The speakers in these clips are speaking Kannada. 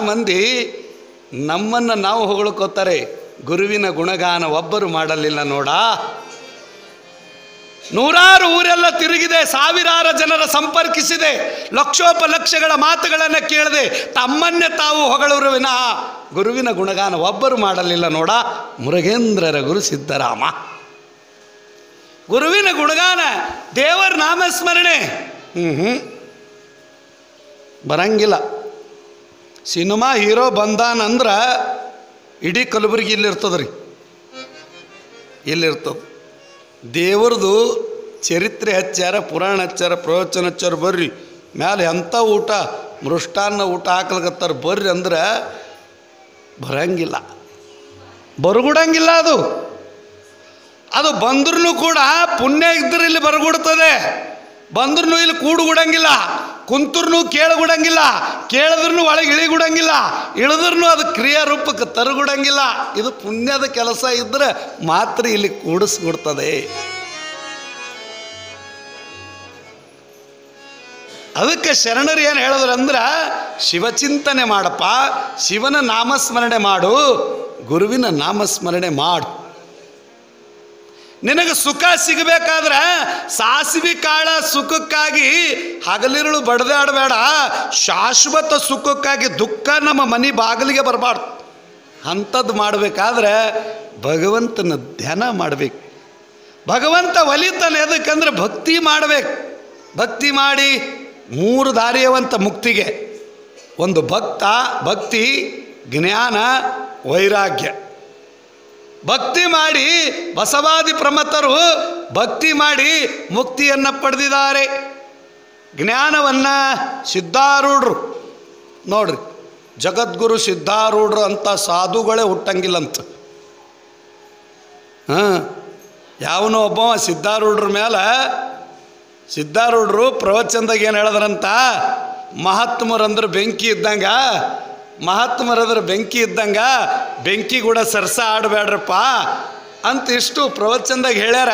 ಮಂದಿ ನಮ್ಮನ್ನು ನಾವು ಹೊಗಳ್ಕೋತಾರೆ. ಗುರುವಿನ ಗುಣಗಾನ ಒಬ್ಬರು ಮಾಡಲಿಲ್ಲ ನೋಡ. ನೂರಾರು ಊರೆಲ್ಲ ತಿರುಗಿದೆ, ಸಾವಿರಾರು ಜನರ ಸಂಪರ್ಕಿಸಿದೆ, ಲಕ್ಷೋಪಲಕ್ಷಗಳ ಮಾತುಗಳನ್ನು ಕೇಳಿದೆ, ತಮ್ಮನ್ನೇ ತಾವು ಹೊಗಳರು ವಿನಃ ಗುರುವಿನ ಗುಣಗಾನ ಒಬ್ಬರು ಮಾಡಲಿಲ್ಲ ನೋಡ. ಮುರುಗೇಂದ್ರರ ಗುರು ಸಿದ್ದರಾಮ. ಗುರುವಿನ ಗುಣಗಾನ, ದೇವರ ನಾಮಸ್ಮರಣೆ ಬರಂಗಿಲ್ಲ. ಸಿನಿಮಾ ಹೀರೋ ಬಂದಾನಂದ್ರೆ ಇಡೀ ಕಲಬುರಗಿ ಇಲ್ಲಿರ್ತದೆ ರೀ, ಇಲ್ಲಿರ್ತದೆ. ದೇವ್ರದ್ದು ಚರಿತ್ರೆ ಹಚ್ಚಾರ, ಪುರಾಣ ಹಚ್ಚಾರ, ಪ್ರವಚನ ಹಚ್ಚಾರ, ಬರ್ರಿ ಮ್ಯಾಲೆ ಎಂಥ ಊಟ ಮೃಷ್ಟಾನ್ನ ಊಟ ಹಾಕ್ಲಿಕತ್ತಾರ ಬರ್ರಿ ಅಂದ್ರೆ ಬರಂಗಿಲ್ಲ, ಬರಗುಡಂಗಿಲ್ಲ. ಅದು ಬಂದ್ರೂ ಕೂಡ ಪುಣ್ಯ ಇದ್ರೆ ಇಲ್ಲಿ ಬರಗುಡ್ತದೆ, ಬಂದ್ರೂ ಇಲ್ಲಿ ಕೂಡುಗುಡಂಗಿಲ್ಲ, ಕುಂತರೂ ಕೇಳಗುಡಂಗಿಲ್ಲ, ಕೇಳಿದ್ರೂ ಒಳಗೆ ಇಳಿಗುಡಂಗಿಲ್ಲ, ಇಳಿದ್ರೂ ಅದು ಕ್ರಿಯಾರೂಪಕ್ಕೆ ತರಗುಡಂಗಿಲ್ಲ. ಇದು ಪುಣ್ಯದ ಕೆಲಸ ಇದ್ರೆ ಮಾತ್ರ ಇಲ್ಲಿ ಕೂಡಿಸ್ಬಿಡ್ತದೆ. ಅದಕ್ಕೆ ಶರಣರು ಏನು ಹೇಳಿದ್ರು ಅಂದ್ರೆ, ಶಿವಚಿಂತನೆ ಮಾಡಪ್ಪ, ಶಿವನ ನಾಮಸ್ಮರಣೆ ಮಾಡು, ಗುರುವಿನ ನಾಮಸ್ಮರಣೆ ಮಾಡು. ನಿನಗೆ ಸುಖ ಸಿಗಬೇಕಾದ್ರೆ ಸಾಸಿವೆ ಕಾಳ ಸುಖಕ್ಕಾಗಿ ಹಗಲಿರುಳು ಬಡ್ದಾಡಬೇಡ, ಶಾಶ್ವತ ಸುಖಕ್ಕಾಗಿ ದುಃಖ ನಮ್ಮ ಮನೆ ಬಾಗಿಲಿಗೆ ಬರಬಾರ್ದು. ಅಂಥದ್ದು ಮಾಡಬೇಕಾದ್ರೆ ಭಗವಂತನ ಧ್ಯಾನ ಮಾಡಬೇಕು. ಭಗವಂತ ಒಲಿತಾನೆ, ಅದಕ್ಕಂದ್ರೆ ಭಕ್ತಿ ಮಾಡಬೇಕು. ಭಕ್ತಿ ಮಾಡಿ 3 ದಾರಿಯವಂತ ಮುಕ್ತಿಗೆ. ಒಂದು ಭಕ್ತಿ, ಜ್ಞಾನ, ವೈರಾಗ್ಯ. ಭಕ್ತಿ ಮಾಡಿ ಬಸವಾದಿ ಪ್ರಮತರು ಭಕ್ತಿ ಮಾಡಿ ಮುಕ್ತಿಯನ್ನು ಪಡೆದಿದ್ದಾರೆ. ಜ್ಞಾನವನ್ನು ಸಿದ್ಧಾರೂಢರು ನೋಡ್ರಿ, ಜಗದ್ಗುರು ಸಿದ್ಧಾರೂಢರು ಅಂತ ಸಾಧುಗಳೇ ಹುಟ್ಟಂಗಿಲ್ಲಂತ. ಯಾವನೋ ಒಬ್ಬ ಸಿದ್ಧಾರೂಢರ ಮೇಲೆ, ಸಿದ್ಧಾರೂಢರು ಪ್ರವಚನದಾಗ ಏನು ಹೇಳಿದ್ರಂತ, ಮಹಾತ್ಮರಂದ್ರೆ ಬೆಂಕಿ ಇದ್ದಂಗ, ಮಹಾತ್ಮರಂದ್ರೆ ಬೆಂಕಿ ಇದ್ದಂಗ, ಬೆಂಕಿ ಕೂಡ ಸರ್ಸ ಆಡಬೇಡ್ರಪ್ಪ ಅಂತ ಇಷ್ಟು ಪ್ರವಚನದಾಗ ಹೇಳ್ಯಾರ.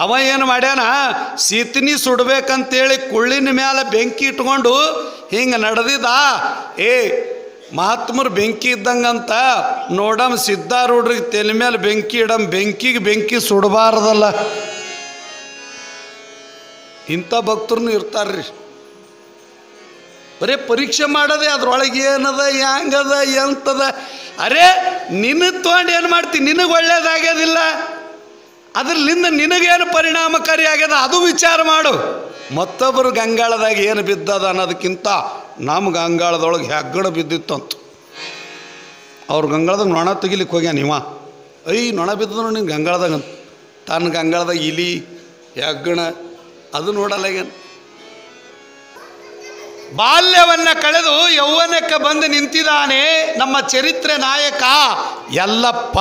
ಅವ ಏನು ಮಾಡ್ಯಾನ, ಸೀತನಿ ಸುಡ್ಬೇಕಂತೇಳಿ ಕುಳ್ಳಿನ ಮೇಲೆ ಬೆಂಕಿ ಇಟ್ಕೊಂಡು ಹಿಂಗೆ ನಡೆದಿದ್ದ. ಮಹಾತ್ಮರು ಬೆಂಕಿ ಇದ್ದಂಗಂತ ನೋಡಮ್, ಸಿದ್ಧಾರೂಢರಿಗೆ ತಲೆ ಮೇಲೆ ಬೆಂಕಿ ಇಡಮ್, ಬೆಂಕಿ ಸುಡಬಾರ್ದಲ್ಲ. ಇಂಥ ಭಕ್ತರು ಇರ್ತಾರ್ರಿ. ಬರೀ ಪರೀಕ್ಷೆ ಮಾಡೋದೆ, ಅದ್ರೊಳಗೆ ಏನದ, ಹೆಂಗದ, ಎಂತದ. ಅರೆ ನಿನ್ನ ತೊಗೊಂಡು ಏನು ಮಾಡ್ತೀನಿ, ನಿನಗೆ ಒಳ್ಳೇದಾಗ್ಯದಿಲ್ಲ, ಅದ್ರಲ್ಲಿಂದ ನಿನಗೇನು ಪರಿಣಾಮಕಾರಿ ಆಗ್ಯದ ಅದು ವಿಚಾರ ಮಾಡು. ಮತ್ತೊಬ್ಬರು ಗಂಗಾಳದಾಗ ಏನು ಬಿದ್ದದ ಅನ್ನೋದಕ್ಕಿಂತ ನಮ್ಮ ಗಂಗಾಳದೊಳಗೆ ಹೆಗ್ಗಣ ಬಿದ್ದಿತ್ತಂತ. ಅವ್ರು ಗಂಗಾಳದಾಗ ನೊಣ ತೆಗಿಲಿಕ್ಕೆ ಹೋಗ್ಯಾನ ಇವ. ನೊಣ ಬಿದ್ದನು ನಿನ್ನ ಗಂಗಾಳದಾಗ ಅಂತ. ತನ್ನ ಗಂಗಾಳದಾಗ ಇಲಿ ಹೆಗ್ಗಣ ಅದು ನೋಡಲ್ಲ. ಏನು ಬಾಲ್ಯವನ್ನು ಕಳೆದು ಯೌವನಕ್ಕೆ ಬಂದು ನಿಂತಿದ್ದಾನೆ ನಮ್ಮ ಚರಿತ್ರೆ ನಾಯಕ ಯಲ್ಲಪ್ಪ.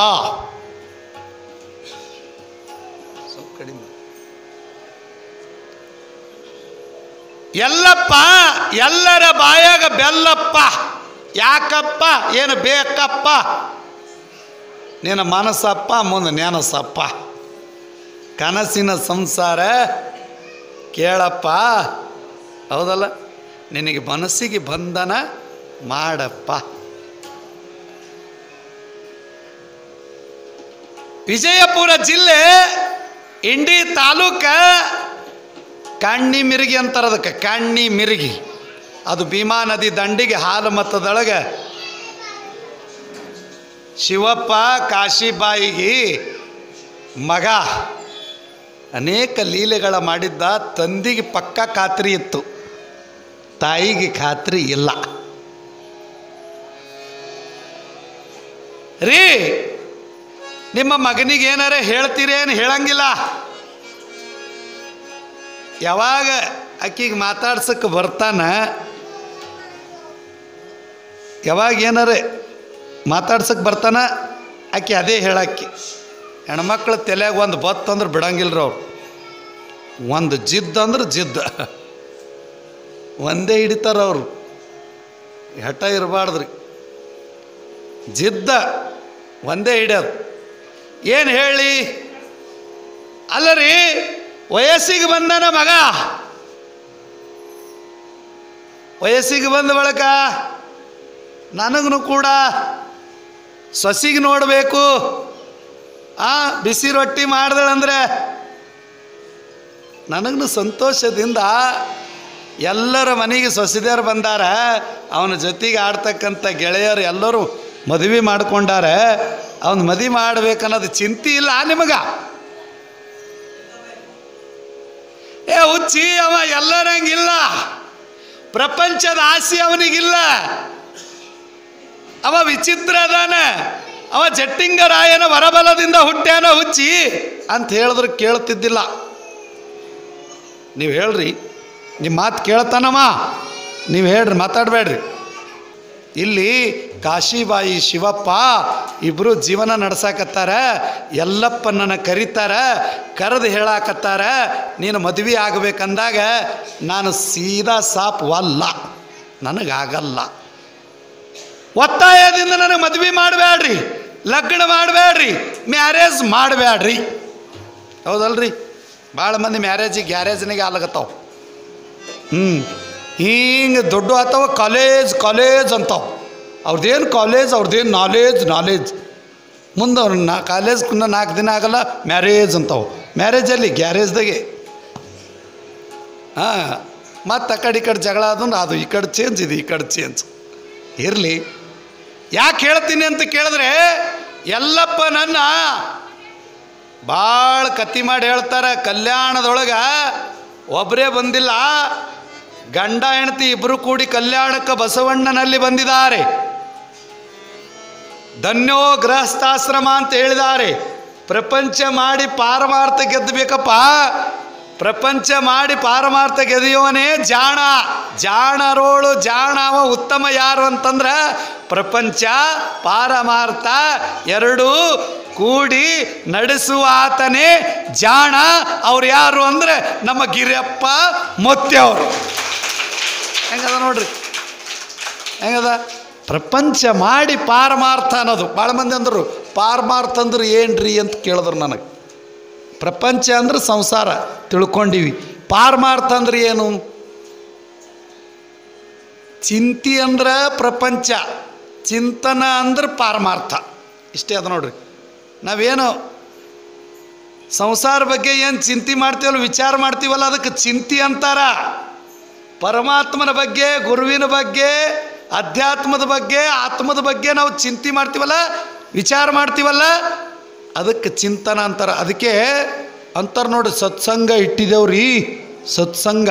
ಯಲ್ಲಪ್ಪ ಎಲ್ಲರ ಬಾಯಾಗ ಬೆಲ್ಲಪ್ಪ. ಯಾಕಪ್ಪ, ಏನು ಬೇಕಪ್ಪ, ನಿನ್ನ ಮನಸ್ಸಪ್ಪ, ಮುಂದೆ ನೆನಸಪ್ಪ. ಕನಸಿನ ಸಂಸಾರ ಕೇಳಪ್ಪ, ಹೌದಲ್ಲ, ನಿನಗೆ ಮನಸ್ಸಿಗೆ ಬಂಧನ ಮಾಡಪ್ಪ. ವಿಜಯಪುರ ಜಿಲ್ಲೆ ಇಂಡಿ ತಾಲೂಕ ಕಣ್ಣಿ ಮಿರ್ಗಿ ಅಂತಾರೆ ಅದಕ್ಕೆ, ಕಣ್ಣಿ ಮಿರ್ಗಿ. ಅದು ಭೀಮಾ ನದಿ ದಂಡಿಗೆ ಹಾಲಮತದೊಳಗೆ ಶಿವಪ್ಪ ಕಾಶಿಬಾಯಿಗೆ ಮಗ. ಅನೇಕ ಲೀಲೆಗಳ ಮಾಡಿದ್ದ. ತಂದಿಗೆ ಪಕ್ಕ ಖಾತ್ರಿ ಇತ್ತು, ತಾಯಿಗೆ ಖಾತ್ರಿ ಇಲ್ಲ ರೀ. ನಿಮ್ಮ ಮಗನಿಗೆ ಏನಾರ ಹೇಳ್ತೀರೇನು? ಹೇಳಂಗಿಲ್ಲ. ಯಾವಾಗ ಆಕಿಗೆ ಮಾತಾಡ್ಸಕ್ಕೆ ಬರ್ತಾನ, ಯಾವಾಗ ಏನಾರ ಮಾತಾಡ್ಸಕ್ಕೆ ಬರ್ತಾನ, ಆಕೆ ಅದೇ ಹೇಳಾಕಿ. ಹೆಣ್ಮಕ್ಳ ತಲೆಯಾಗ ಒಂದು ಬತ್ತಂದ್ರೆ ಬಿಡಂಗಿಲ್ರಿ ಅವ್ರು. ಒಂದು ಜಿದ್ದು ಅಂದ್ರೆ ಜಿದ್ದ ಒಂದೇ ಹಿಡಿತಾರ ಅವರು. ಹೆಟ ಇರಬಾರ್ದ್ರಿ, ಜಿದ್ದ ಒಂದೇ ಹಿಡಿಯೋದು. ಏನು ಹೇಳಿ? ಅಲ್ಲ ರೀ, ವಯಸ್ಸಿಗೆ ಬಂದನ ಮಗ. ವಯಸ್ಸಿಗೆ ಬಂದ ಬಳಿಕ ನನಗೂ ಕೂಡ ಸೊಸಿಗೆ ನೋಡಬೇಕು. ಬಿಸಿ ರೊಟ್ಟಿ ಮಾಡ್ದಳಂದ್ರೆ ನನಗೂ ಸಂತೋಷದಿಂದ ಎಲ್ಲರ ಮನೆಗೆ ಸೊಸೆದೇರು ಬಂದಾರ. ಅವನ ಜೊತೆಗೆ ಆಡ್ತಕ್ಕಂಥ ಗೆಳೆಯರು ಎಲ್ಲರೂ ಮದುವೆ ಮಾಡ್ಕೊಂಡಾರ. ಅವನು ಮದುವೆ ಮಾಡ್ಬೇಕನ್ನೋದು ಚಿಂತೆ ಇಲ್ಲ ನಿಮಗ? ಹುಚ್ಚಿ, ಅವ ಎಲ್ಲರಂಗಿಲ್ಲ. ಪ್ರಪಂಚದ ಆಸೆ ಅವನಿಗಿಲ್ಲ. ಅವ ವಿಚಿತ್ರ ಅದಾನ. ಅವ ಜಟ್ಟಿಂಗರಾಯನ ವರಬಲದಿಂದ ಹುಟ್ಟ್ಯಾನ ಹುಚ್ಚಿ ಅಂತ ಹೇಳಿದ್ರು ಕೇಳ್ತಿದ್ದಿಲ್ಲ. ನೀವು ಹೇಳ್ರಿ, ನಿಮ್ಮ ಮಾತು ಕೇಳ್ತಾನಮ್ಮ, ನೀವು ಹೇಳ್ರಿ, ಮಾತಾಡಬೇಡ್ರಿ. ಇಲ್ಲಿ ಕಾಶಿಬಾಯಿ ಶಿವಪ್ಪ ಇಬ್ಬರು ಜೀವನ ನಡೆಸಾಕತ್ತಾರ. ಯಲ್ಲಪ್ಪನನ್ನು ಕರೀತಾರ. ಕರೆದು ಹೇಳಾಕತ್ತಾರ, ನೀನು ಮದುವೆ ಆಗಬೇಕಂದಾಗ ನಾನು ಸೀದಾ ಸಾಪ್ ವಲ್ಲ, ನನಗಾಗಲ್ಲ. ಒತ್ತಾಯದಿಂದ ನನಗೆ ಮದುವೆ ಮಾಡಬೇಡ್ರಿ, ಲಗ್ನ ಮಾಡಬೇಡ್ರಿ, ಮ್ಯಾರೇಜ್ ಮಾಡಬೇಡ್ರಿ. ಹೌದಲ್ರಿ? ಭಾಳ ಮಂದಿ ಮ್ಯಾರೇಜಿಗೆ ಗ್ಯಾರೇಜ್ನಾಗೆ ಆಲಾಗತ್ತಾವ. ಹಿಂಗೆ ದೊಡ್ಡ ಆತಾವ ಕಾಲೇಜ್ ಅಂತಾವ. ಅವ್ರದ್ದೇನು ಕಾಲೇಜ್, ಅವ್ರದ್ದೇನು ನಾಲೇಜ್. ಮುಂದೆ ಅವ್ರನ್ನ ಕಾಲೇಜ್ 4 ದಿನ ಆಗಲ್ಲ, ಮ್ಯಾರೇಜ್ ಅಂತಾವ. ಮ್ಯಾರೇಜಲ್ಲಿ ಗ್ಯಾರೇಜ್ದಾಗೆ ಮತ್ತು ಆ ಕಡೆ ಜಗಳ ಅದನ್ನು ಅದು ಈ ಕಡೆ ಚೇಂಜ್, ಇದು ಈ ಕಡೆ ಚೇಂಜ್. ಇರಲಿ, ಯಾಕೆ ಹೇಳ್ತೀನಿ ಅಂತ ಕೇಳಿದ್ರೆ, ಯಲ್ಲಪ್ಪ ನನ್ನ ಭಾಳ ಕತ್ತಿ ಮಾಡಿ ಹೇಳ್ತಾರೆ. ಕಲ್ಯಾಣದೊಳಗೆ ಒಬ್ಬರೇ ಬಂದಿಲ್ಲ, ಗಂಡ ಹೆಂಡತಿ ಇಬ್ಬರು ಕೂಡಿ ಕಲ್ಯಾಣಕ್ಕೆ ಬಸವಣ್ಣನಲ್ಲಿ ಬಂದಿದ್ದಾರೆ. ಧನ್ಯೋ ಗೃಹಸ್ಥಾಶ್ರಮ ಅಂತ ಹೇಳಿದ್ದಾರೆ. ಪ್ರಪಂಚ ಮಾಡಿ ಪಾರಮಾರ್ಥ ಗೆದ್ದಬೇಕಪ್ಪ. ಪ್ರಪಂಚ ಮಾಡಿ ಪಾರಮಾರ್ಥ ಗೆದೆಯೋನೇ ಜಾಣ. ಜಾಣರೋಳು ಜಾಣವ ಉತ್ತಮ ಯಾರು ಅಂತಂದ್ರೆ, ಪ್ರಪಂಚ ಪಾರಮಾರ್ಥ ಎರಡೂ ಕೂಡಿ ನಡೆಸುವ ಆತನೇ ಜಾಣ. ಅವ್ರು ಯಾರು ಅಂದರೆ ನಮ್ಮ ಗಿರಿಯಪ್ಪ ಮೊತ್ತೆಯವರು. ಹೆಂಗದ ನೋಡ್ರಿ, ಹೆಂಗದ? ಪ್ರಪಂಚ ಮಾಡಿ ಪಾರಮಾರ್ಥ ಅನ್ನೋದು. ಭಾಳ ಮಂದಿ ಅಂದರು ಪಾರಮಾರ್ಥ ಅಂದ್ರೆ ಏನ್ರಿ ಅಂತ ಕೇಳಿದ್ರು ನನಗೆ. ಪ್ರಪಂಚ ಅಂದ್ರೆ ಸಂಸಾರ ತಿಳ್ಕೊಂಡಿವಿ. ಪಾರಮಾರ್ಥ ಅಂದ್ರೆ ಏನು? ಚಿಂತಿ ಅಂದ್ರೆ ಪ್ರಪಂಚ, ಚಿಂತನ ಅಂದ್ರೆ ಪಾರಮಾರ್ಥ. ಇಷ್ಟೇ ಅದ ನೋಡ್ರಿ. ನಾವೇನು ಸಂಸಾರ ಬಗ್ಗೆ ಏನು ಚಿಂತೆ ಮಾಡ್ತೀವಲ್ಲ, ವಿಚಾರ ಮಾಡ್ತೀವಲ್ಲ, ಅದಕ್ಕೆ ಚಿಂತೆ ಅಂತಾರ. ಪರಮಾತ್ಮನ ಬಗ್ಗೆ, ಗುರುವಿನ ಬಗ್ಗೆ, ಅಧ್ಯಾತ್ಮದ ಬಗ್ಗೆ, ಆತ್ಮದ ಬಗ್ಗೆ ನಾವು ಚಿಂತೆ ಮಾಡ್ತೀವಲ್ಲ, ವಿಚಾರ ಮಾಡ್ತೀವಲ್ಲ, ಅದಕ್ಕೆ ಚಿಂತನ ಅಂತಾರ. ಅದಕ್ಕೆ ಅಂತಾರೆ ನೋಡಿ, ಸತ್ಸಂಗ ಇಟ್ಟಿದ್ದೇವ್ರಿ. ಸತ್ಸಂಗ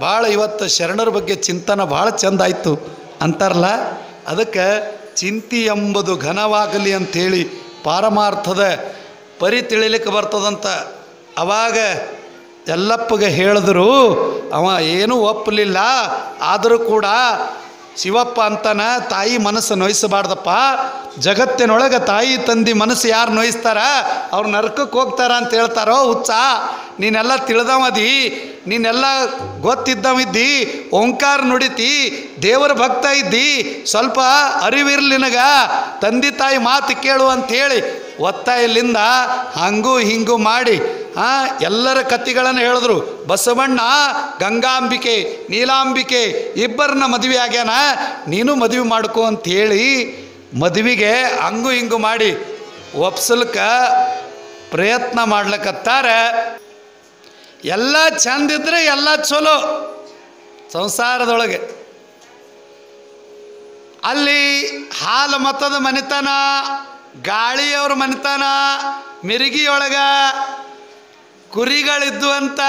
ಭಾಳ ಇವತ್ತು ಶರಣರ ಬಗ್ಗೆ ಚಿಂತನ ಭಾಳ ಚಂದ ಆಯಿತು ಅಂತಾರಲ್ಲ. ಅದಕ್ಕೆ ಚಿಂತೆ ಎಂಬುದು ಘನವಾಗಲಿ ಅಂಥೇಳಿ ಪಾರಮಾರ್ಥದ ಪರಿ ತಿಳಿಲಿಕ್ಕೆ ಬರ್ತದಂತ ಅವಾಗ ಯಲ್ಲಪ್ಪಗೆ ಹೇಳಿದ್ರು. ಅವ ಏನೂ ಒಪ್ಪಲಿಲ್ಲ. ಆದರೂ ಕೂಡ ಶಿವಪ್ಪ ಅಂತಾನ, ತಾಯಿ ಮನಸ್ಸು ನೋಯಿಸಬಾರ್ದಪ್ಪ. ಜಗತ್ತಿನೊಳಗೆ ತಾಯಿ ತಂದಿ ಮನಸ್ಸು ಯಾರು ನೋಯಿಸ್ತಾರ ಅವ್ರು ನರಕಕ್ಕೆ ಹೋಗ್ತಾರ ಅಂತ ಹೇಳ್ತಾರೋ. ಹುಚ್ಚ, ನೀನೆಲ್ಲ ತಿಳಿದವದಿ, ನೀನೆಲ್ಲ ಗೊತ್ತಿದ್ದವಿದ್ದಿ, ಓಂಕಾರ ನುಡಿತಿ, ದೇವರ ಭಕ್ತ ಇದ್ದಿ, ಸ್ವಲ್ಪ ಅರಿವಿರ್ಲಿ ನಿನಗ, ತಂದೆ ತಾಯಿ ಮಾತು ಕೇಳು ಅಂಥೇಳಿ ಒತ್ತಾಯಲಿಂದ ಹಂಗೂ ಹಿಂಗೂ ಮಾಡಿ ಎಲ್ಲರ ಕತ್ತಿಗಳನ್ನು ಹೇಳಿದ್ರು. ಬಸವಣ್ಣ ಗಂಗಾಂಬಿಕೆ ನೀಲಾಂಬಿಕೆ ಇಬ್ಬರನ್ನ ಮದುವೆ ಆಗ್ಯಾನ, ನೀನು ಮದುವೆ ಮಾಡ್ಕೋ ಅಂಥೇಳಿ ಮದುವೆಗೆ ಹಂಗೂ ಹಿಂಗೂ ಮಾಡಿ ಒಪ್ಸಲ್ಕ ಪ್ರಯತ್ನ ಮಾಡ್ಲಕತ್ತಾರೆ. ಎಲ್ಲ ಚಂದಿದ್ರೆ ಎಲ್ಲ ಚಲೋ ಸಂಸಾರದೊಳಗೆ. ಅಲ್ಲಿ ಹಾಲು ಮತದ ಮನೆತನ, ಗಾಳಿಯವ್ರ ಮನೆತನ, ಮಿರಿಗಿಯೊಳಗ ಕುರಿಗಳಿದ್ದು ಅಂತ.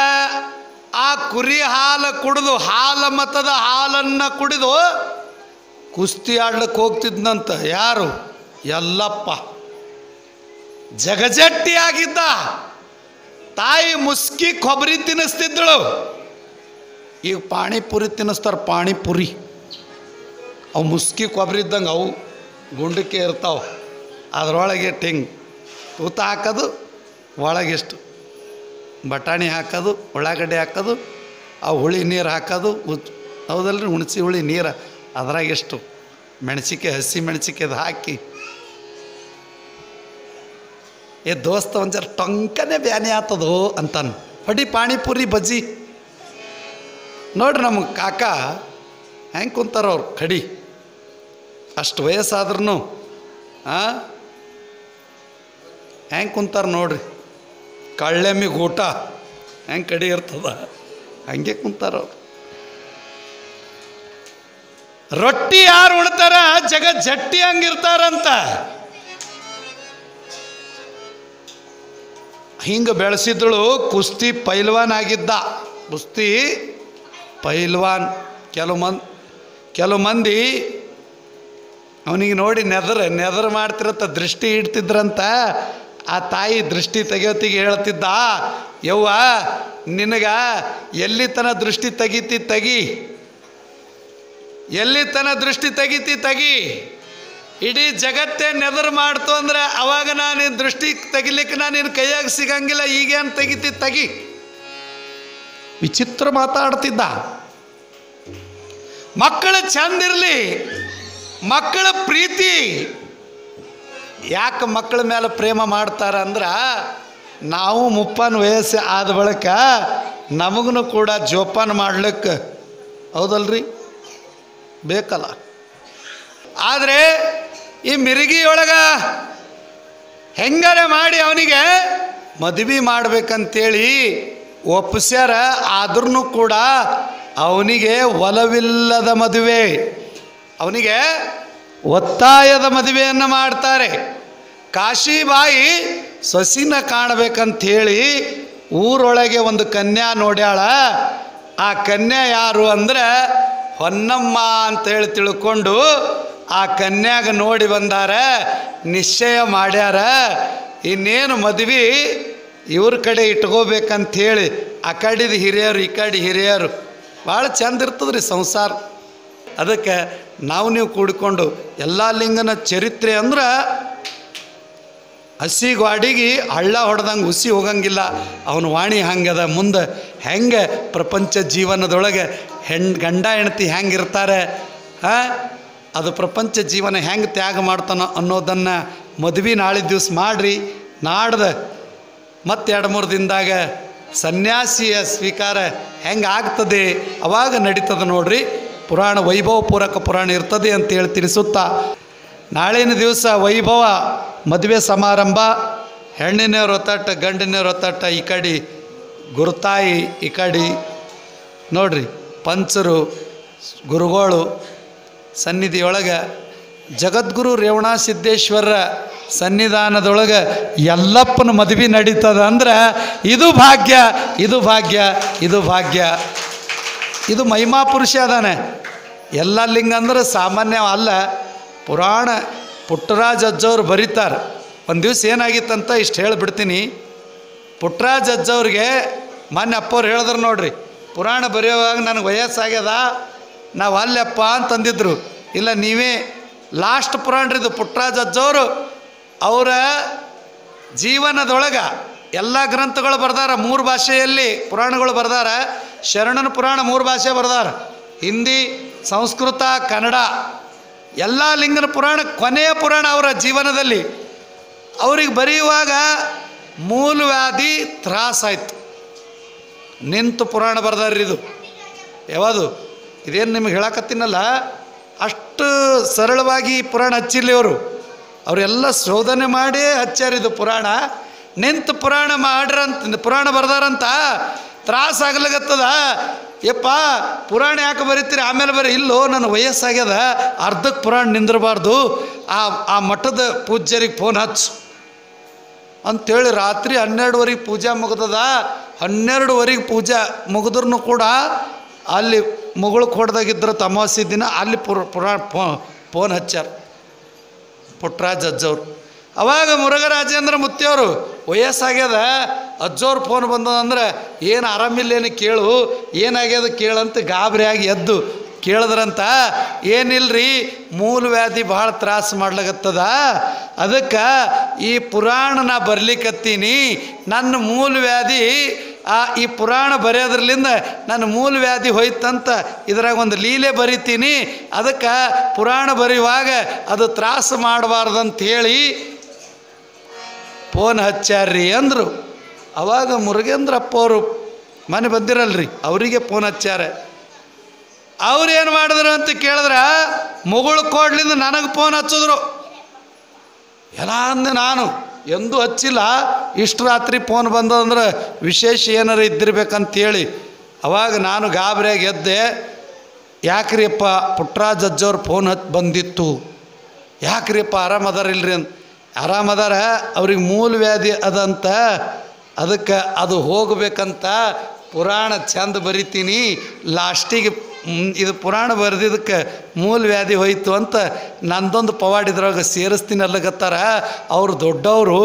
ಆ ಕುರಿ ಹಾಲು ಕುಡಿದು, ಹಾಲು ಮತದ ಹಾಲನ್ನು ಕುಡಿದು ಕುಸ್ತಿ ಆಡ್ಲಿಕ್ಕೆ ಹೋಗ್ತಿದ್ನಂತ. ಯಾರು? ಯಲ್ಲಪ್ಪ. ಜಗಜಟ್ಟಿ ಆಗಿದ್ದ. ತಾಯಿ ಮುಸ್ಕಿ ಕೊಬ್ಬರಿ ತಿನ್ನಿಸ್ತಿದ್ದಳು. ಈಗ ಪಾಣಿಪುರಿ ತಿನ್ನಿಸ್ತಾರೆ, ಪಾಣಿಪುರಿ. ಅವು ಮುಸ್ಕಿ ಕೊಬ್ಬರಿ ಇದ್ದಂಗೆ, ಅವು ಗುಂಡಕ್ಕೆ ಇರ್ತಾವೆ. ಅದರೊಳಗೆ ಹಿಂಗೆ ತೂತ ಹಾಕೋದು, ಒಳಗೆಷ್ಟು ಬಟಾಣಿ ಹಾಕೋದು, ಉಳ್ಳಾಗಡ್ಡೆ ಹಾಕೋದು, ಆ ಹುಳಿ ನೀರು ಹಾಕೋದು. ಹೌದಲ್ರಿ? ಹುಣಸಿ ಹುಳಿ ನೀರು ಅದ್ರಾಗೆಷ್ಟು ಮೆಣಸಿಕಾಯಿ, ಹಸಿ ಮೆಣಸಿಕಾಯ್ದು ಹಾಕಿ, ದೋಸ್ತ ಒಂದು ಜರ ಟೊಂಕನೇ ಬ್ಯಾನಿ ಆಗ್ತದೋ ಅಂತಾನು. ಹೊಡಿ ಪಾಣಿಪುರಿ ಬಜ್ಜಿ ನೋಡ್ರಿ. ನಮ್ಮ ಕಾಕ ಹೆಂಗೆ ಕುಂತಾರ ಅವ್ರು ಕಡಿ ಅಷ್ಟು ವಯಸ್ಸಾದ್ರೂ ಹೆಂಗೆ ಕುಂತಾರೆ ನೋಡ್ರಿ, ಕಳ್ಳೆಮ್ಮಿಗೆ ಊಟ ಹೆಂಗೆ ಕಡಿ ಇರ್ತದ ಹಂಗೆ ಕುಂತಾರವ್ರು. ರೊಟ್ಟಿ ಯಾರು ಉಣ್ತಾರ ಜಗ ಜಟ್ಟಿ ಹಂಗಿರ್ತಾರಂತ. ಹಿಂಗೆ ಬೆಳೆಸಿದಳು. ಕುಸ್ತಿ ಪೈಲ್ವಾನ್ ಆಗಿದ್ದ, ಕುಸ್ತಿ ಪೈಲ್ವಾನ್. ಕೆಲವು ಮಂದಿ ಅವನಿಗೆ ನೋಡಿ ನೆದರ್ ಮಾಡ್ತಿರತ್ತ, ದೃಷ್ಟಿ ಇಡ್ತಿದ್ರಂತ. ಆ ತಾಯಿ ದೃಷ್ಟಿ ತೆಗಿಯೋತಿಗೆ ಹೇಳ್ತಿದ್ದ, ಯವ್ವ ನಿನಗ ಎಲ್ಲಿ ತನ ದೃಷ್ಟಿ ತೆಗಿತಿ ತೆಗಿ, ಎಲ್ಲಿ ತನ ದೃಷ್ಟಿ ತೆಗಿತಿ ತೆಗಿ, ಇಡೀ ಜಗತ್ತೇ ನೆದರ್ ಮಾಡ್ತು ಅಂದ್ರೆ ಅವಾಗ ನಾನು ದೃಷ್ಟಿ ತೆಗಿಲಿಕ್ಕೆ ನಾನು ನಿನ್ನ ಕೈಯಾಗ ಸಿಗಂಗಿಲ್ಲ, ಈಗೇನು ತೆಗಿತಿ ತೆಗಿ. ವಿಚಿತ್ರ ಮಾತಾಡ್ತಿದ್ದ. ಮಕ್ಕಳು ಚಂದಿರಲಿ, ಮಕ್ಕಳ ಪ್ರೀತಿ. ಯಾಕೆ ಮಕ್ಕಳ ಮೇಲೆ ಪ್ರೇಮ ಮಾಡ್ತಾರೆ ಅಂದ್ರೆ, ನಾವು ಮುಪ್ಪನ ವಯಸ್ಸು ಆದ ಬಳಿಕ ನಮಗೂ ಕೂಡ ಜೋಪಾನ ಮಾಡ್ಲಿಕ್ಕೆ ಹೌದಲ್ರಿ ಬೇಕಲ್ಲ. ಆದರೆ ಈ ಮಿರಿಗಿಯೊಳಗ ಹೆಂಗಾರೆ ಮಾಡಿ ಅವನಿಗೆ ಮದುವೆ ಮಾಡ್ಬೇಕಂತೇಳಿ ಒಪ್ಸ್ಯಾರ. ಆದ್ರೂ ಕೂಡ ಅವನಿಗೆ ಒಲವಿಲ್ಲದ ಮದುವೆ, ಅವನಿಗೆ ಒತ್ತಾಯದ ಮದುವೆಯನ್ನು ಮಾಡ್ತಾರೆ. ಕಾಶಿಬಾಯಿ ಸೊಸಿನ ಕಾಣಬೇಕಂಥೇಳಿ ಊರೊಳಗೆ ಒಂದು ಕನ್ಯಾ ನೋಡ್ಯಾಳ. ಆ ಕನ್ಯಾ ಯಾರು ಅಂದ್ರೆ ಹೊನ್ನಮ್ಮ ಅಂತೇಳಿ ತಿಳ್ಕೊಂಡು ಆ ಕನ್ಯಾಗ ನೋಡಿ ಬಂದಾರ, ನಿಶ್ಚಯ ಮಾಡ್ಯಾರ ಇನ್ನೇನು ಮದುವೆ ಇವ್ರ ಕಡೆ ಇಟ್ಕೋಬೇಕಂಥೇಳಿ. ಆ ಕಡೆದು ಹಿರಿಯರು ಈ ಕಡೆ ಹಿರಿಯರು, ಭಾಳ ಚಂದ ಇರ್ತದ್ರಿ ಸಂಸಾರ. ಅದಕ್ಕೆ ನೀವು ಕೂಡಿಕೊಂಡು ಎಲ್ಲ ಲಿಂಗನ ಚರಿತ್ರೆ ಅಂದ್ರೆ ಹಸಿ ಗಾಡಿಗೆ ಹಳ್ಳ ಹೊಡೆದಂಗೆ ಹುಸಿ ಹೋಗಂಗಿಲ್ಲ. ಅವನ ವಾಣಿ ಹಂಗದ. ಮುಂದೆ ಹೆಂಗೆ ಪ್ರಪಂಚ ಜೀವನದೊಳಗೆ ಗಂಡ ಹೆಂಡತಿ ಹೆಂಗಿರ್ತಾರೆ, ಅದು ಪ್ರಪಂಚ ಜೀವನ ಹೆಂಗೆ ತ್ಯಾಗ ಮಾಡ್ತಾನೋ ಅನ್ನೋದನ್ನು ಮದುವೆ ನಾಳಿದ ದಿವಸ ಮಾಡಿರಿ. ನಾಡ್ದು ಮತ್ತೆ 2-3 ದಿನದಾಗ ಸನ್ಯಾಸಿಯ ಸ್ವೀಕಾರ ಹೆಂಗೆ ಆಗ್ತದೆ ಅವಾಗ ನಡೀತದೆ ನೋಡ್ರಿ. ಪುರಾಣ ವೈಭವ ಪೂರಕ ಪುರಾಣ ಇರ್ತದೆ ಅಂತೇಳಿ ತಿಳಿಸುತ್ತಾ, ನಾಳಿನ ದಿವಸ ವೈಭವ ಮದುವೆ ಸಮಾರಂಭ. ಹೆಣ್ಣಿನವ್ರ ಹೊತ್ತಟ್ಟ ಗಂಡಿನವ್ರ ಹೊತ್ತಟ್ಟ ಈ ಕಡೆ ಗುರುತಾಯಿ, ಈ ಕಡೆ ನೋಡ್ರಿ ಪಂಚರು ಗುರುಗಳು ಸನ್ನಿಧಿಯೊಳಗೆ ಜಗದ್ಗುರು ರೇವಣ ಸಿದ್ದೇಶ್ವರ ಸನ್ನಿಧಾನದೊಳಗೆ ಯಲ್ಲಪ್ಪನ ಮದುವೆ ನಡೀತದ ಅಂದ್ರೆ ಇದು ಭಾಗ್ಯ, ಇದು ಭಾಗ್ಯ, ಇದು ಭಾಗ್ಯ. ಇದು ಮಹಿಮಾ ಪುರುಷ ಅದಾನೆ. ಎಲ್ಲ ಲಿಂಗ ಅಂದ್ರೆ ಸಾಮಾನ್ಯ ಅಲ್ಲ. ಪುರಾಣ ಪುಟ್ಟರಾಜ ಅಜ್ಜವ್ರು ಬರೀತಾರೆ. ಒಂದು ದಿವಸ ಏನಾಗಿತ್ತಂತ ಇಷ್ಟು ಹೇಳಿಬಿಡ್ತೀನಿ. ಪುಟ್ಟರಾಜ ಅಜ್ಜವ್ರಿಗೆ ಮೊನ್ನೆ ಅಪ್ಪವ್ರು ಹೇಳಿದ್ರು ನೋಡ್ರಿ, ಪುರಾಣ ಬರೆಯುವಾಗ ನನಗೆ ವಯಸ್ಸಾಗ್ಯದ, ನಾವು ಅಲ್ಲಪ್ಪ ಅಂತಂದಿದ್ರು. ಇಲ್ಲ, ನೀವೇ ಲಾಸ್ಟ್ ಪುರಾಣ್ರಿದು. ಪುಟ್ಟರಾಜ ಅಜ್ಜವರು ಅವರ ಜೀವನದೊಳಗೆ ಎಲ್ಲ ಗ್ರಂಥಗಳು ಬರ್ದಾರ. 3 ಭಾಷೆಯಲ್ಲಿ ಪುರಾಣಗಳು ಬರ್ದಾರ. ಶರಣನ ಪುರಾಣ 3 ಭಾಷೆ ಬರ್ದಾರ, ಹಿಂದಿ, ಸಂಸ್ಕೃತ, ಕನ್ನಡ. ಎಲ್ಲ ಲಿಂಗನ ಪುರಾಣ ಕೊನೆಯ ಪುರಾಣ ಅವರ ಜೀವನದಲ್ಲಿ. ಅವ್ರಿಗೆ ಬರೆಯುವಾಗ ಮೂಲವ್ಯಾಧಿ ತ್ರಾಸಾಯ್ತು. ನಿಂತು ಪುರಾಣ ಬರ್ದಾರ್ರಿ. ಇದು ಯಾವುದು ಇದೇನು ನಿಮಗೆ ಹೇಳಕತ್ತೀನಲ್ಲ, ಅಷ್ಟು ಸರಳವಾಗಿ ಪುರಾಣ ಹಚ್ಚಿರ್ಲಿ ಅವರು. ಅವರೆಲ್ಲ ಶೋಧನೆ ಮಾಡಿ ಹಚ್ಚಾರಿದು ಪುರಾಣ. ನಿಂತು ಪುರಾಣ ಮಾಡ್ರಂತ, ಪುರಾಣ ಬರ್ದಾರಂತ ತ್ರಾಸಾಗ್ಲಾಗತ್ತದ. ಯಪ್ಪ ಪುರಾಣ ಯಾಕೆ ಬರೀತೀರಿ, ಆಮೇಲೆ ಬರೀ. ಇಲ್ಲೋ ನನ್ನ ವಯಸ್ಸಾಗ್ಯದ, ಅರ್ಧಕ್ಕೆ ಪುರಾಣ ನಿಂದಿರಬಾರ್ದು, ಆ ಮಠದ ಪೂಜ್ಯರಿಗೆ ಫೋನ್ ಹಚ್ಚು ಅಂಥೇಳಿ ರಾತ್ರಿ 12ವರೆಗೆ ಪೂಜೆ ಮುಗ್ದದ. 12ವರೆಗೆ ಪೂಜೆ ಮುಗಿದ್ರೂ ಕೂಡ ಅಲ್ಲಿ ಮುಗುಳು ಕೊಡ್ದಾಗಿದ್ರು ಅಮಾವಾಸ್ಯೆ ದಿನ ಅಲ್ಲಿ ಫೋನ್ ಹಚ್ಚಾರ ಪುಟ್ಟರಾಜ ಅಜ್ಜವ್ರು. ಅವಾಗ ಮುರುಘರಾಜೇಂದ್ರ ಮುತ್ತಿಯವರು ವಯಸ್ಸಾಗ್ಯದ, ಅಜ್ಜವ್ರು ಫೋನ್ ಬಂದದಂದ್ರೆ ಏನು ಆರಾಮಿಲ್ಲೇನು ಕೇಳು, ಏನಾಗ್ಯದ ಕೇಳಂತ ಗಾಬರಿಯಾಗಿ ಎದ್ದು ಕೇಳಿದ್ರಂತ. ಏನಿಲ್ರಿ, ಮೂಲವ್ಯಾಧಿ ಭಾಳ ತ್ರಾಸು ಮಾಡ್ಲಾಗತ್ತದ, ಅದಕ್ಕೆ ಈ ಪುರಾಣ ನಾ ಬರ್ಲಿಕ್ಕತ್ತೀನಿ. ನನ್ನ ಮೂಲವ್ಯಾಧಿ ಈ ಪುರಾಣ ಬರೆಯೋದ್ರಲಿಂದ ನನ್ನ ಮೂಲವ್ಯಾಧಿ ಹೋಯ್ತಂತ ಇದ್ರಾಗ ಒಂದು ಲೀಲೆ ಬರಿತೀನಿ. ಅದಕ್ಕೆ ಪುರಾಣ ಬರೆಯುವಾಗ ಅದು ತ್ರಾಸು ಮಾಡಬಾರ್ದಂಥೇಳಿ ಫೋನ್ ಹಚ್ಚಾರ್ರಿ ಅಂದರು. ಅವಾಗ ಮುರುಗೇಂದ್ರಪ್ಪ ಅವರು ಮನೆ ಬಂದಿರಲ್ರಿ, ಅವರಿಗೆ ಫೋನ್ ಹಚ್ಚಾರ. ಅವ್ರೇನು ಮಾಡಿದ್ರು ಅಂತ ಕೇಳಿದ್ರೆ ಮುಗುಳು ಕೋಡ್ಲಿಂದ ನನಗೆ ಫೋನ್ ಹಚ್ಚಿದ್ರು. ಎಲ್ಲ ಅಂದೆ ನಾನು ಎಂದೂ ಹಚ್ಚಿಲ್ಲ. ಇಷ್ಟು ರಾತ್ರಿ ಫೋನ್ ಬಂದಂದ್ರೆ ವಿಶೇಷ ಏನಾರು ಇದ್ದಿರ್ಬೇಕಂತೇಳಿ ಅವಾಗ ನಾನು ಗಾಬರಿಯಾಗಿ ಎದ್ದೆ. ಯಾಕ್ರಿಯಪ್ಪ ಪುಟ್ಟರಾಜ್ ಅಜ್ಜವ್ರ ಫೋನ್ ಬಂದಿತ್ತು. ಯಾಕ್ರಿಯಪ್ಪ ಆರಾಮದಾರಿಲ್ರಿ ಅಂತ. ಆರಾಮದಾರ, ಅವ್ರಿಗೆ ಮೂಲ ವ್ಯಾಧಿ ಅದಂತ, ಅದಕ್ಕೆ ಅದು ಹೋಗಬೇಕಂತ ಪುರಾಣ ಚಂದ ಬರಿತೀನಿ, ಲಾಸ್ಟಿಗೆ ಇದು ಪುರಾಣ ಬರೆದಿದ್ದಕ್ಕೆ ಮೂಲ ವ್ಯಾಧಿ ಹೋಯ್ತು ಅಂತ ನಂದೊಂದು ಪವಾಡಿದ್ರೊಳಗೆ ಸೇರಿಸ್ತೀನಿ ಅಲ್ಲಗತ್ತಾರ. ಅವರು ದೊಡ್ಡವರು,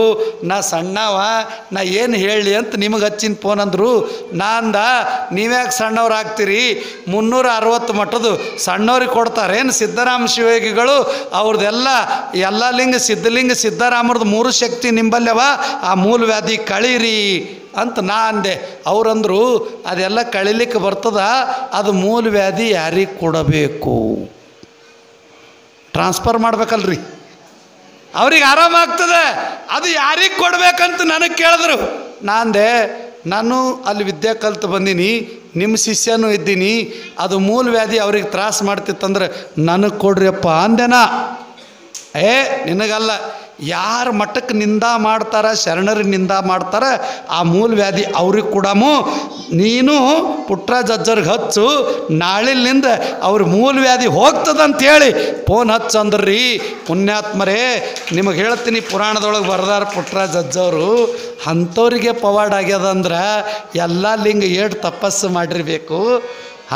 ನಾ ಸಣ್ಣವ, ನಾ ಏನು ಹೇಳಲಿ ಅಂತ ನಿಮಗೆ ಹಚ್ಚಿನ ಫೋನ್ ಅಂದರು. ನಾಂದ ನೀವ್ಯಾಕೆ ಸಣ್ಣವ್ರು ಆಗ್ತೀರಿ, 360 ಮಠದ್ದು ಸಣ್ಣವ್ರಿಗೆ ಕೊಡ್ತಾರೇನು ಸಿದ್ದರಾಮ ಶಿವಯೋಗಿಗಳು, ಅವ್ರದ್ದೆಲ್ಲ ಎಲ್ಲ ಲಿಂಗ ಸಿದ್ಧಲಿಂಗ ಸಿದ್ದರಾಮರದ್ದು 3 ಶಕ್ತಿ ನಿಂಬಲ್ಯವ, ಆ ಮೂಲ ವ್ಯಾಧಿ ಕಳೀರಿ ಅಂತ ನಾ ಅಂದೆ. ಅವರಂದರು ಅದೆಲ್ಲ ಕಳಿಲಿಕ್ಕೆ ಬರ್ತದ, ಅದು ಮೂಲ ವ್ಯಾಧಿ ಯಾರಿಗೆ ಕೊಡಬೇಕು, ಟ್ರಾನ್ಸ್ಫರ್ ಮಾಡ್ಬೇಕಲ್ರಿ, ಅವ್ರಿಗೆ ಆರಾಮಾಗ್ತದೆ, ಅದು ಯಾರಿಗೆ ಕೊಡ್ಬೇಕಂತ ನನಗೆ ಕೇಳಿದ್ರು. ನಾಂದೆ ನಾನು ಅಲ್ಲಿ ವಿದ್ಯೆ ಕಲ್ತು ಬಂದೀನಿ, ನಿಮ್ಮ ಶಿಷ್ಯನೂ ಇದ್ದೀನಿ, ಅದು ಮೂಲ ವ್ಯಾಧಿ ಅವ್ರಿಗೆ ತ್ರಾಸ ಮಾಡ್ತಿತ್ತಂದ್ರೆ ನನಗೆ ಕೊಡ್ರಿಯಪ್ಪ ಅಂದೆನಾ. ನಿನಗಲ್ಲ, ಯಾರ ಮಟ್ಟಕ್ಕೆ ನಿಂದ ಮಾಡ್ತಾರೆ, ಶರಣರಿಗೆ ನಿಂದ ಮಾಡ್ತಾರೆ, ಆ ಮೂಲ ವ್ಯಾಧಿ ಅವ್ರಿಗೆ ಕೊಡಮು. ನೀನು ಪುಟ್ಟರಾಜ್ ಅಜ್ಜರ್ಗೆ ಹಚ್ಚು, ನಾಳಿನಿಂದ ಅವ್ರ ಮೂಲ ವ್ಯಾಧಿ ಹೋಗ್ತದಂತೇಳಿ ಫೋನ್ ಹಚ್ಚು ಅಂದ್ರಿ. ಪುಣ್ಯಾತ್ಮರೇ, ನಿಮಗೆ ಹೇಳ್ತೀನಿ, ಪುರಾಣದೊಳಗೆ ಬರ್ದಾರ ಪುಟ್ಟರಾಜ್ ಅಜ್ಜವರು, ಅಂಥವ್ರಿಗೆ ಪವಾಡ ಆಗ್ಯದಂದ್ರೆ ಎಲ್ಲ ಲಿಂಗ ಏಟು ತಪಸ್ಸು ಮಾಡಿರಬೇಕು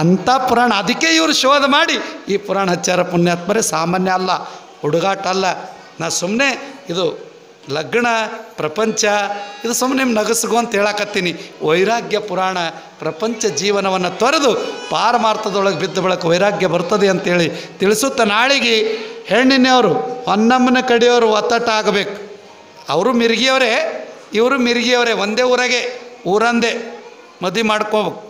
ಅಂಥ ಪುರಾಣ. ಅದಕ್ಕೆ ಇವರು ಶೋಧ ಮಾಡಿ ಈ ಪುರಾಣ ಹಚ್ಚಾರ. ಪುಣ್ಯಾತ್ಮರೇ, ಸಾಮಾನ್ಯ ಅಲ್ಲ, ಹುಡುಗಾಟ ಅಲ್ಲ. ನಾ ಸುಮ್ಮನೆ ಇದು ಲಗ್ನ ಪ್ರಪಂಚ ಇದು ಸುಮ್ಮನೆ ನಿಮ್ಮ ನಗಸ್ಗು ಅಂತ ಹೇಳಕತ್ತೀನಿ. ವೈರಾಗ್ಯ ಪುರಾಣ ಪ್ರಪಂಚ ಜೀವನವನ್ನು ತೊರೆದು ಪಾರಮಾರ್ಥದೊಳಗೆ ಬಿದ್ದ ಬಳಕ ವೈರಾಗ್ಯ ಬರ್ತದೆ ಅಂತೇಳಿ ತಿಳಿಸುತ್ತ, ನಾಳೆಗೆ ಹೆಣ್ಣಿನವರು ಹೊನ್ನಮ್ಮನ ಕಡೆಯವರು ಒತ್ತಟ ಆಗಬೇಕು. ಅವರು ಮಿರ್ಗಿಯವರೇ, ಇವರು ಮಿರ್ಗಿಯವರೇ, ಒಂದೇ ಊರಾಗೆ ಊರಂದೇ ಮದುವೆ ಮಾಡ್ಕೋಬೇಕು.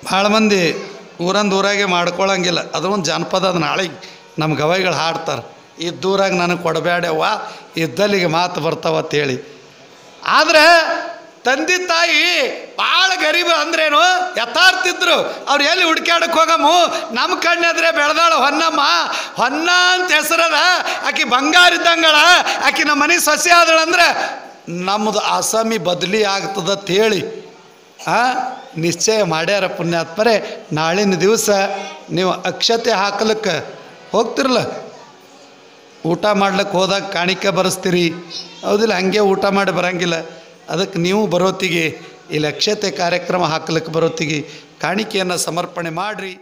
ಭಾಳ ಮಂದಿ ಊರಾಗೆ ಮಾಡ್ಕೊಳ್ಳಂಗಿಲ್ಲ, ಅದು ಒಂದು ಜಾನಪದ. ಅದು ನಾಳೆಗೆ ನಮ್ಮ ಗವಾಯಿಗಳು ಹಾಡ್ತಾರೆ, ಇದ್ದೂರಾಗ ನನಗೆ ಕೊಡಬೇಡವ್ವ, ಇದ್ದಲ್ಲಿಗೆ ಮಾತು ಬರ್ತಾವತ್ತೇಳಿ. ಆದರೆ ತಂದೆ ತಾಯಿ ಭಾಳ ಗರೀಬ ಅಂದ್ರೇನು ಯಥಾರ್ಥಿದ್ರು. ಅವ್ರು ಎಲ್ಲಿ ಹುಡ್ಕ್ಯಾಡಕ್ಕೆ ಹೋಗಮ್ಮು, ನಮ್ಮ ಕಣ್ಣೆದ್ರೆ ಬೆಳೆದಾಳು ಹೊನ್ನಮ್ಮ, ಹೊನ್ನ ಅಂತ ಹೆಸರದ, ಆಕಿ ಬಂಗಾರ ಇದ್ದಂಗಳ, ಆಕಿ ನಮ್ಮ ಮನೆ ಸೊಸೆ ಆದಳಂದ್ರೆ ನಮ್ಮದು ಆಸಾಮಿ ಬದಲಿ ಆಗ್ತದಂತ ಹೇಳಿ ನಿಶ್ಚಯ ಮಾಡ್ಯಾರ. ಪುಣ್ಯಾತ್ಮರೇ, ನಾಳಿನ ದಿವಸ ನೀವು ಅಕ್ಷತೆ ಹಾಕಲಿಕ್ಕೆ ಹೋಗ್ತಿರಲ್ಲ, ಊಟ ಮಾಡ್ಲಿಕ್ಕೆ ಹೋದಾಗ ಕಾಣಿಕೆ ಬರೆಸ್ತೀರಿ, ಹೌದಿಲ್ಲ? ಹಾಗೆ ಊಟ ಮಾಡಿ ಬರೋಂಗಿಲ್ಲ. ಅದಕ್ಕೆ ನೀವು ಬರೋತ್ತಿಗೆ ಇಲ್ಲಿ ಅಕ್ಷತೆ ಕಾರ್ಯಕ್ರಮ ಹಾಕ್ಲಿಕ್ಕೆ ಬರೋತ್ತಿಗೆ ಕಾಣಿಕೆಯನ್ನು ಸಮರ್ಪಣೆ ಮಾಡಿರಿ.